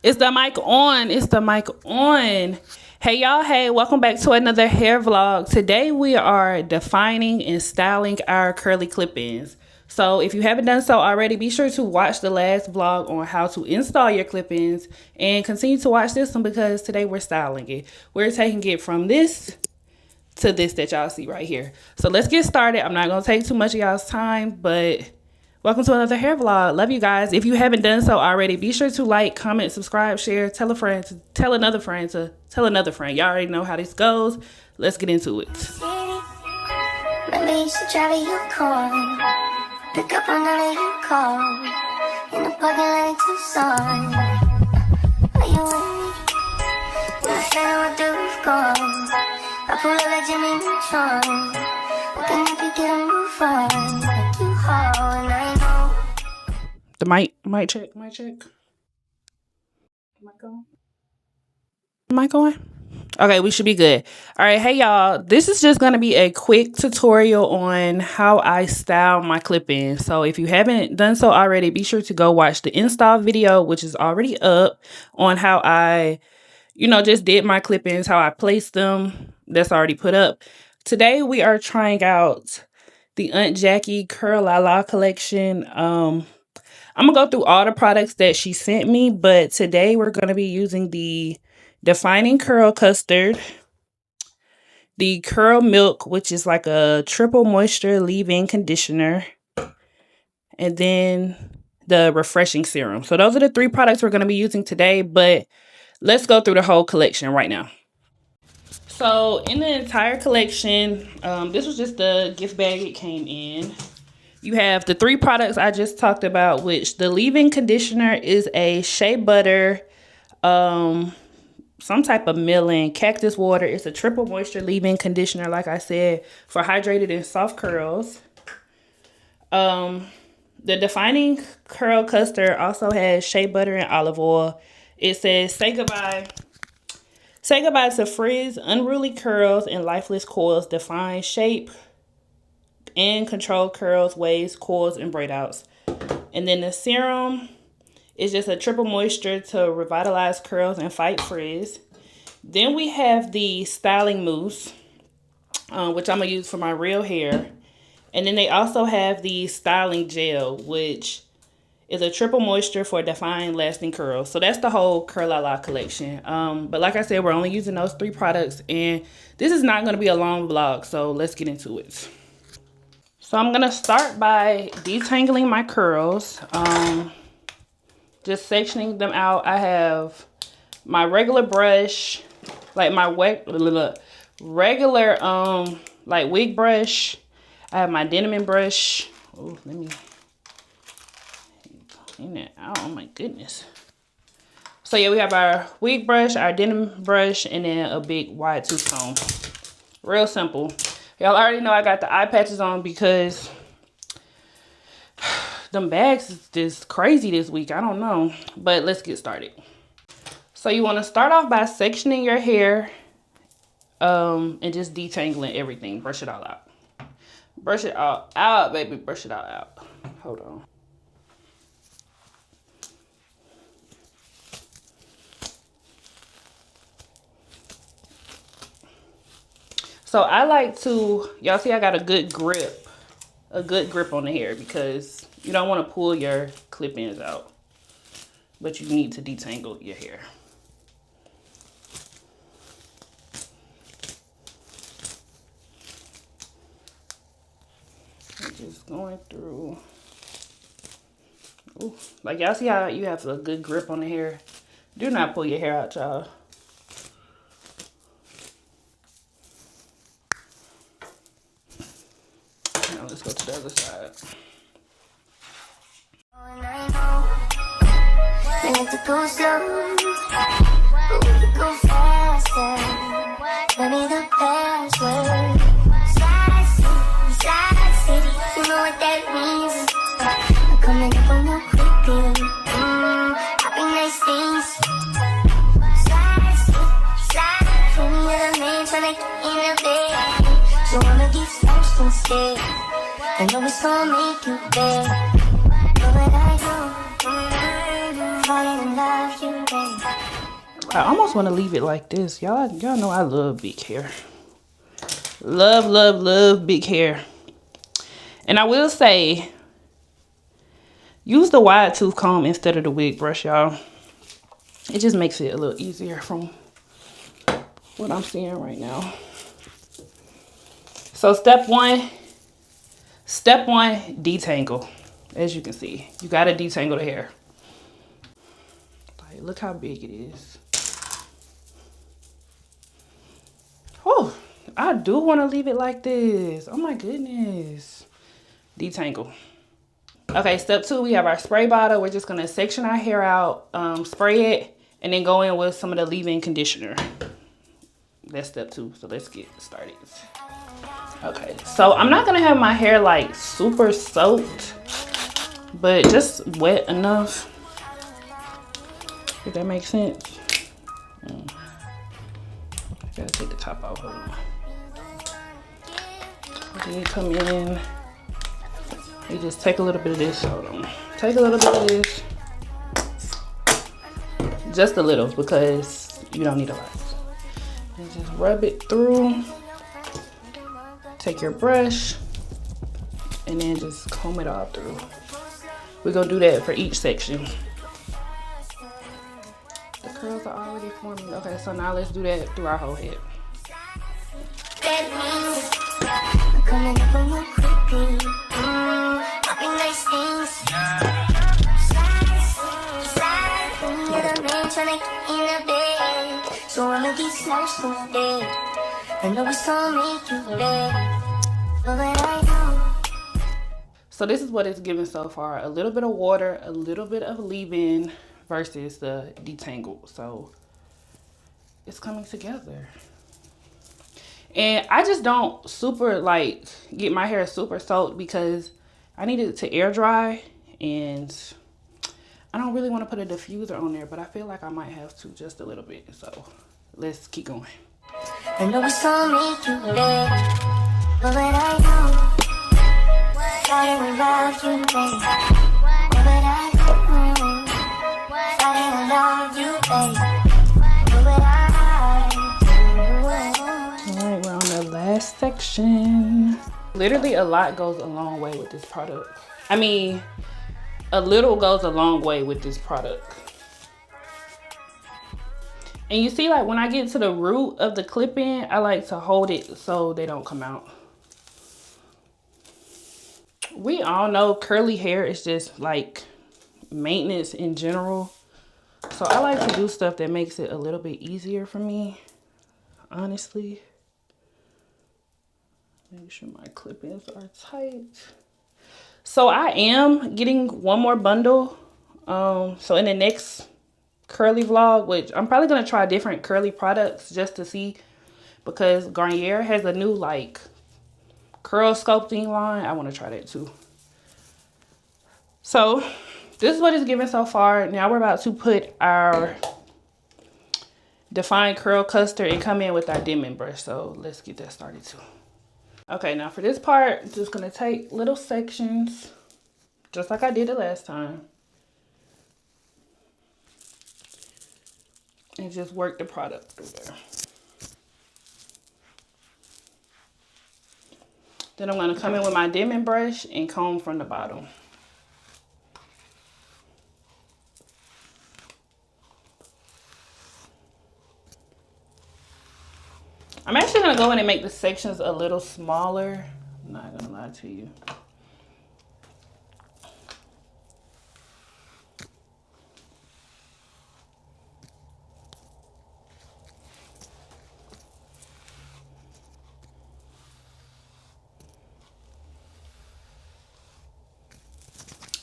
Is the mic on? Is the mic on? Hey y'all, hey, welcome back to another hair vlog. Today we are defining and styling our curly clip-ins. So if you haven't done so already, be sure to watch the last vlog on how to install your clip-ins and continue to watch this one because today we're styling it. We're taking it from this to this that y'all see right here. So let's get started. I'm not going to take too much of y'all's time, but welcome to another hair vlog. Love you guys. If you haven't done so already, be sure to like, comment, subscribe, share, tell a friend, to tell another friend, to tell another friend. Y'all already know how this goes. Let's get into it. Maybe you should travel your car. Pick up on none of your call. In the parking lot in Tucson. Are you with me? You're standing with the roof gone. I pull up like Jimmy Neutron. Looking if you get a move on. Like you haul and I know. The mic check, mic check. Mic on? Mic on? Okay, we should be good. All right, hey y'all. This is just going to be a quick tutorial on how I style my clip-ins. So if you haven't done so already, be sure to go watch the install video, which is already up, on how I, just did my clip-ins, how I placed them. That's already put up. Today we are trying out the Aunt Jackie Curl La La collection. I'm going to go through all the products that she sent me, but today we're going to be using the Defining Curl Custard, the Curl Milk, which is like a triple moisture leave-in conditioner, and then the Refreshing Serum. So those are the three products we're going to be using today, but let's go through the whole collection right now. So in the entire collection, this was just the gift bag it came in. You have the three products I just talked about, which the leave-in conditioner is a shea butter, some type of milling, cactus water. It's a triple moisture leave-in conditioner, like I said, for hydrated and soft curls. The Defining Curl Custard also has shea butter and olive oil. It says, say goodbye to frizz, unruly curls, and lifeless coils. Define shape and control curls, waves, coils, and braid outs. And then the serum is just a triple moisture to revitalize curls and fight frizz. Then we have the styling mousse, which I'm going to use for my real hair. And then they also have the styling gel, which is a triple moisture for defined lasting curls. So that's the whole Curl La La collection. But like I said, we're only using those three products. And this is not going to be a long vlog, so let's get into it. So I'm going to start by detangling my curls. Just sectioning them out. I have my regular brush, like my regular like wig brush. I have my denim brush. Oh, let me clean it out. Oh my goodness. So yeah, we have our wig brush, our denim brush, and then a big wide tooth comb. Real simple. Y'all already know I got the eye patches on because them bags is just crazy this week. I don't know. But let's get started. So you want to start off by sectioning your hair and just detangling everything. Brush it all out. Brush it all out, baby. Brush it all out. Hold on. So I like to, y'all see I got a good grip on the hair because you don't want to pull your clip-ins out, but you need to detangle your hair. I'm just going through. Ooh, like y'all see how you have a good grip on the hair. Do not pull your hair out, y'all. Now let's go to the other side. Go slow, but we could go faster. Maybe the best way. Side city, you know what that means. I'm coming up on you quickly. Happy nice things. Side, from the other man trying to get in the bed. So wanna get first instead. I know it's gonna make you bad. But I know falling in love, you I almost want to leave it like this. Y'all know I love big hair. Love, love, love big hair. And I will say, use the wide tooth comb instead of the wig brush, y'all. It just makes it a little easier from what I'm seeing right now. So step one, detangle. As you can see, you gotta detangle the hair. Like, look how big it is. Oh, I do want to leave it like this. Oh my goodness. Detangle. Okay, step two, we have our spray bottle. We're just gonna section our hair out, spray it, and then go in with some of the leave-in conditioner. That's step two, so let's get started. Okay, so I'm not gonna have my hair like super soaked, but just wet enough, if that makes sense. I gotta take the top off. Hold on. Then you come in, you just take a little bit of this. Hold on. Take a little bit of this. Just a little, because you don't need a lot. And just rub it through. Take your brush and then just comb it all through. We're gonna do that for each section. The curls are already forming. Okay, so now let's do that through our whole head. So I'ma get smashed today. I know it's gonna make you bad. So this is what it's given so far. A little bit of water, a little bit of leave-in versus the detangle. So it's coming together. And I just don't super like get my hair super soaked because I need it to air dry, and I don't really want to put a diffuser on there, but I feel like I might have to just a little bit. So let's keep going. I know it's gonna make you bad, but I know I didn't love you, babe. But I know I didn't love you, babe. But Alright, we're on the last section. Literally a lot goes a long way with this product. I mean, a little goes a long way with this product. And you see, like when I get to the root of the clip-in, I like to hold it so they don't come out. We all know curly hair is just like maintenance in general. So I like to do stuff that makes it a little bit easier for me, honestly. Make sure my clip-ins are tight. So I am getting one more bundle. So in the next curly vlog, which I'm probably gonna try different curly products just to see, because Garnier has a new like curl sculpting line. I want to try that too. So this is what it's given so far. Now we're about to put our defined curl custard and come in with our dimming brush. So let's get that started too. Okay, now for this part, I'm just gonna take little sections just like I did it last time. And just work the product through there. Then I'm going to come in with my dimming brush and comb from the bottom. I'm actually going to go in and make the sections a little smaller. I'm not going to lie to you.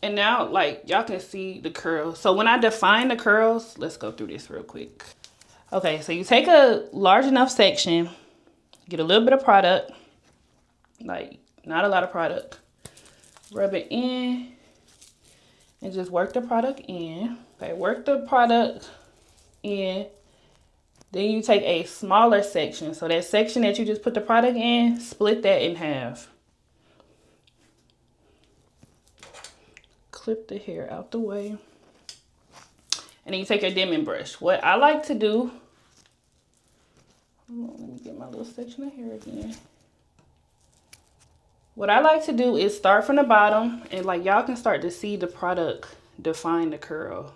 And now, like, y'all can see the curls. So when I define the curls, let's go through this real quick. Okay, so you take a large enough section, get a little bit of product, like not a lot of product, rub it in, and just work the product in. Okay, work the product in. Then you take a smaller section. So that section that you just put the product in, split that in half. Clip the hair out the way. And then you take your dimming brush. What I like to do, hold on, let me get my little section of hair again. What I like to do is start from the bottom, and like y'all can start to see the product define the curl.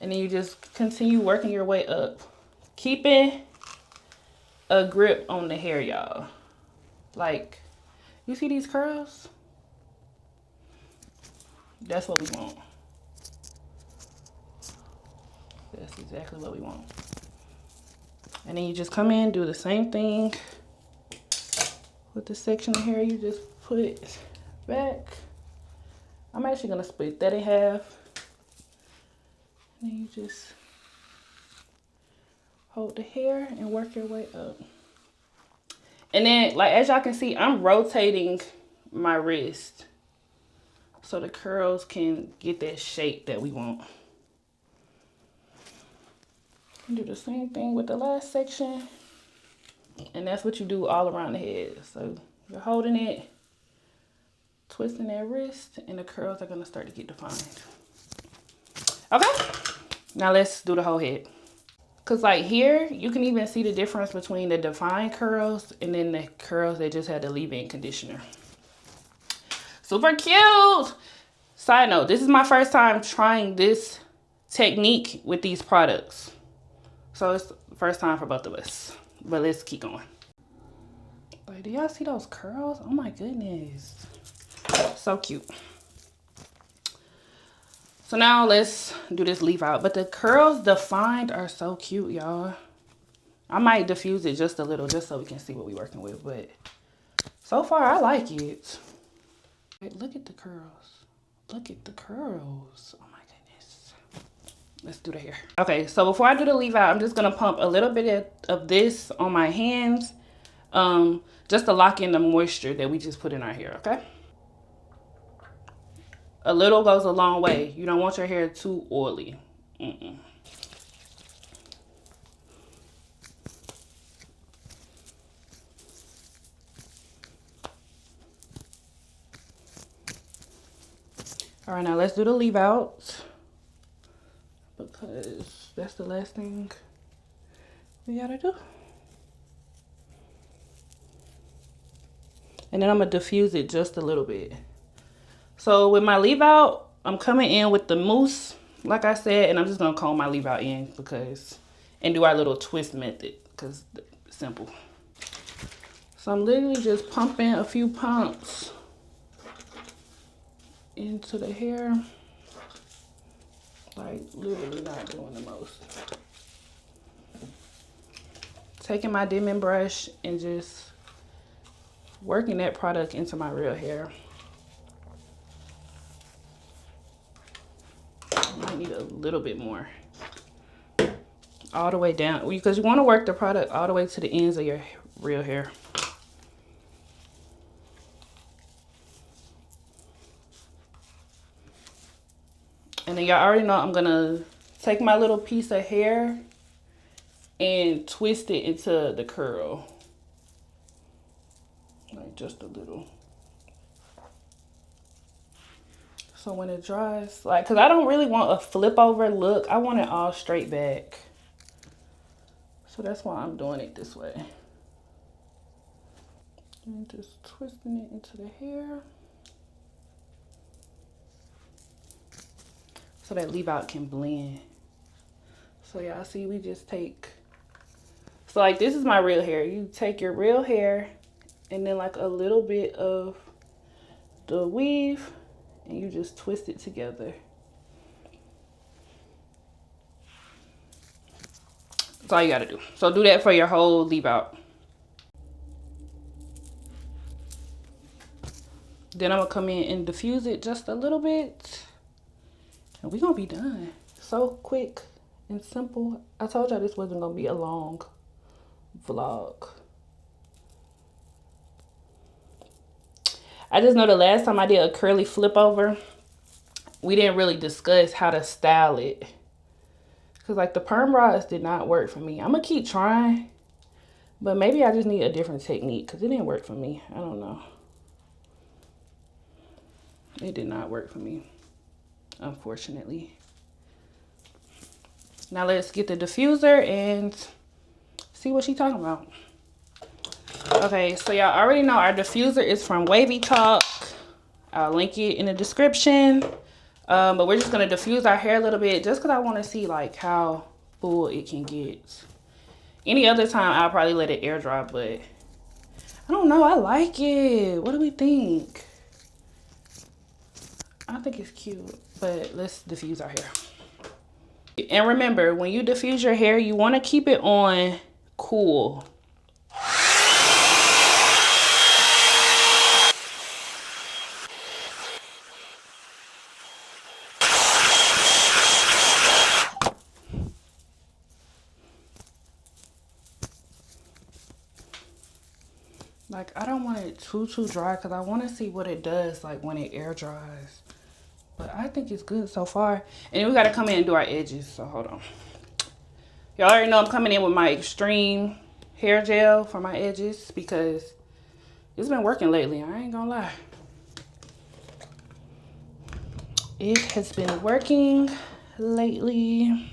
And then you just continue working your way up, keeping a grip on the hair, y'all. Like, you see these curls? That's what we want. That's exactly what we want. And then you just come in, do the same thing with the section of hair. You just put it back. I'm actually gonna split that in half. And then you just hold the hair and work your way up. And then, like, as y'all can see, I'm rotating my wrist so the curls can get that shape that we want. Do the same thing with the last section. And that's what you do all around the head. So you're holding it, twisting that wrist, and the curls are gonna start to get defined. Okay, now let's do the whole head. Cause like here, you can even see the difference between the defined curls and then the curls that just had the leave-in conditioner. Super cute. Side note, this is my first time trying this technique with these products. So it's the first time for both of us. But let's keep going. Like, do y'all see those curls? Oh my goodness. So cute. So now let's do this leave out. But the curls defined are so cute, y'all. I might diffuse it just a little just so we can see what we're working with. But so far, I like it. Wait, look at the curls. Look at the curls. Oh my goodness. Let's do the hair. Okay, so before I do the leave out, I'm just going to pump a little bit of this on my hands. Just to lock in the moisture that we just put in our hair, okay? A little goes a long way. You don't want your hair too oily. All right, now let's do the leave out because that's the last thing we gotta do. And then I'm gonna diffuse it just a little bit. So with my leave out, I'm coming in with the mousse, like I said, and I'm just gonna comb my leave out in and do our little twist method because it's simple. So I'm literally just pumping a few pumps into the hair. Like literally not doing the most. Taking my dimming brush and just working that product into my real hair. I might need a little bit more. All the way down, because you want to work the product all the way to the ends of your real hair. And then y'all already know I'm gonna take my little piece of hair and twist it into the curl. Like just a little. So when it dries, like, cause I don't really want a flip over look. I want it all straight back. So that's why I'm doing it this way. And just twisting it into the hair. So that leave out can blend. So y'all see, we just take, so like this is my real hair. You take your real hair and then like a little bit of the weave and you just twist it together. That's all you gotta do. So do that for your whole leave out. Then I'm gonna come in and diffuse it just a little bit. And we're gonna be done. So quick and simple. I told y'all this wasn't gonna be a long vlog. I just know the last time I did a curly flip over, we didn't really discuss how to style it. Cause like the perm rods did not work for me. I'm gonna keep trying, but maybe I just need a different technique because it didn't work for me. I don't know. It did not work for me, unfortunately. Now let's get the diffuser and see what she's talking about. Okay, so y'all already know our diffuser is from Wavy Talk. I'll link it in the description. But we're just gonna diffuse our hair a little bit just because I want to see like how full it can get. Any other time I'll probably let it air dry, but I don't know. I like it. What do we think? I think it's cute, but let's diffuse our hair. And remember, when you diffuse your hair, you want to keep it on cool. Like, I don't want it too dry because I want to see what it does like when it air dries. But I think it's good so far. And then we got to come in and do our edges. So hold on. Y'all already know I'm coming in with my extreme hair gel for my edges because it's been working lately. I ain't gonna lie. It has been working lately.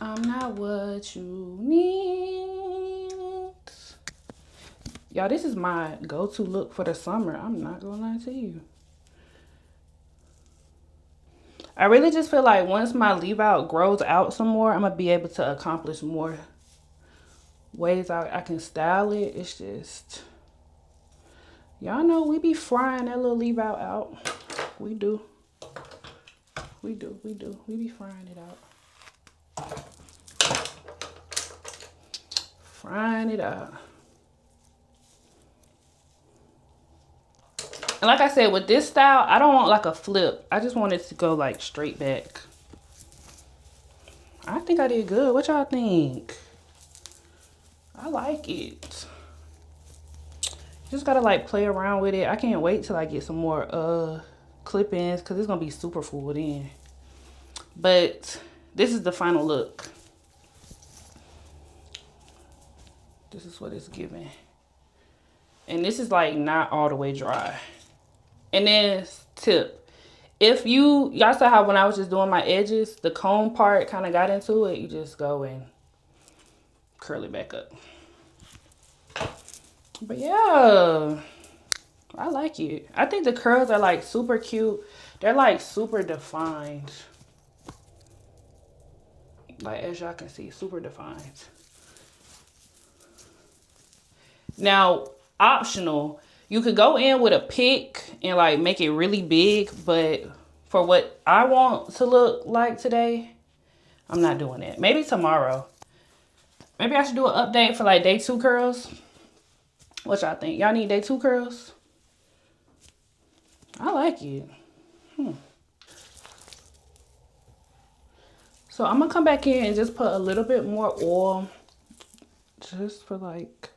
I'm not what you need. Y'all, this is my go-to look for the summer. I'm not gonna lie to you. I really just feel like once my leave out grows out some more, I'm gonna be able to accomplish more ways I can style it. It's just, y'all know we be frying that little leave out. We do. We be frying it out. Frying it out. And like I said, with this style, I don't want like a flip. I just want it to go like straight back. I think I did good. What y'all think? I like it. Just gotta like play around with it. I can't wait till I get some more clip-ins because it's gonna be super full in. But this is the final look. This is what it's giving. And this is like not all the way dry. And then tip. If y'all saw how when I was just doing my edges, the comb part kind of got into it. You just go and curl it back up. But yeah, I like it. I think the curls are like super cute. They're like super defined. Like as y'all can see, super defined. Now, optional, you could go in with a pick and like make it really big, but for what I want to look like today, I'm not doing that. Maybe tomorrow. Maybe I should do an update for like day 2 curls. What y'all think? Y'all need day 2 curls? I like it. So I'm gonna come back in and just put a little bit more oil just for like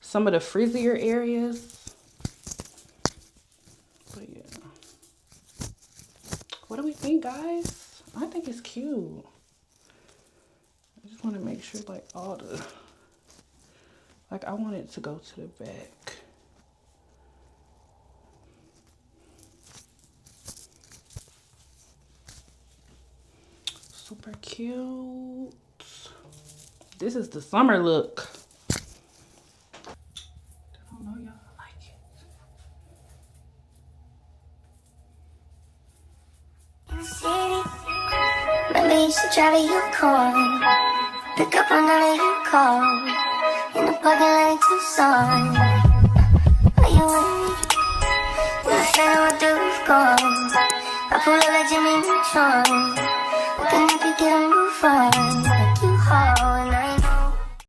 some of the frizzier areas. But yeah. What do we think, guys? I think it's cute. I just want to make sure like all the, like I want it to go to the back. Super cute. This is the summer look. I don't know, y'all like it. In the city, maybe you should drive your car. Pick up on none of your calls. In the parking lot in Tucson. Are you with me? When I stand on the roof gone, I pull up like Jimmy Neutron. Looking if you get a move on.